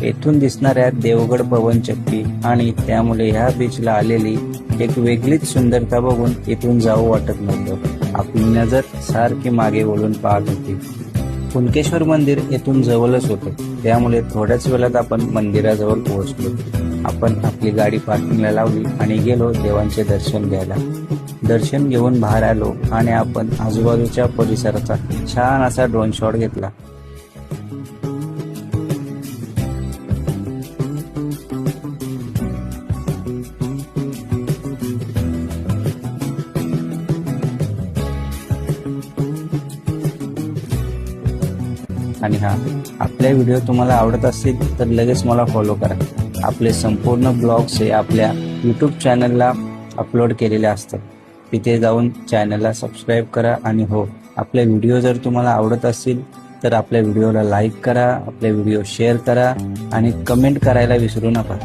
येथून दिसणाऱ्या देवगड पवनचक्की आणि त्यामुळे ह्या बीचला आलेली एक वेगळीच सुंदरता बघून इथून जाऊ वाटत नव्हतं। आपली नजर सारखी मागे वळून पाहत होती। कुणकेश्वर मंदिर येथून जवळच होतं, त्यामुळे थोड्याच वेळात आपण मंदिराजवळ पोहोचलो। आपण आपली गाडी पार्किंगला लावली आणि गेलो देवांचे दर्शन घ्यायला। दर्शन घेऊन बाहेर आलो आणि आपण आजूबाजूच्या परिसराचा छान असा ड्रोन शॉट घेतला। आणि हा आपल्या व्हिडिओ तुम्हाला आवडत असेल तर लगेच मला फॉलो करा। आपले संपूर्ण ब्लॉग्स हे आपल्या यूट्यूब चॅनलला अपलोड केलेले असतात, तिथे जाऊन चॅनलला सबस्क्राईब करा। आणि हो, आपले व्हिडिओ जर तुम्हाला आवडत असतील तर आपल्या व्हिडिओला लाईक करा, आपले व्हिडिओ शेअर करा आणि कमेंट करायला विसरू नका।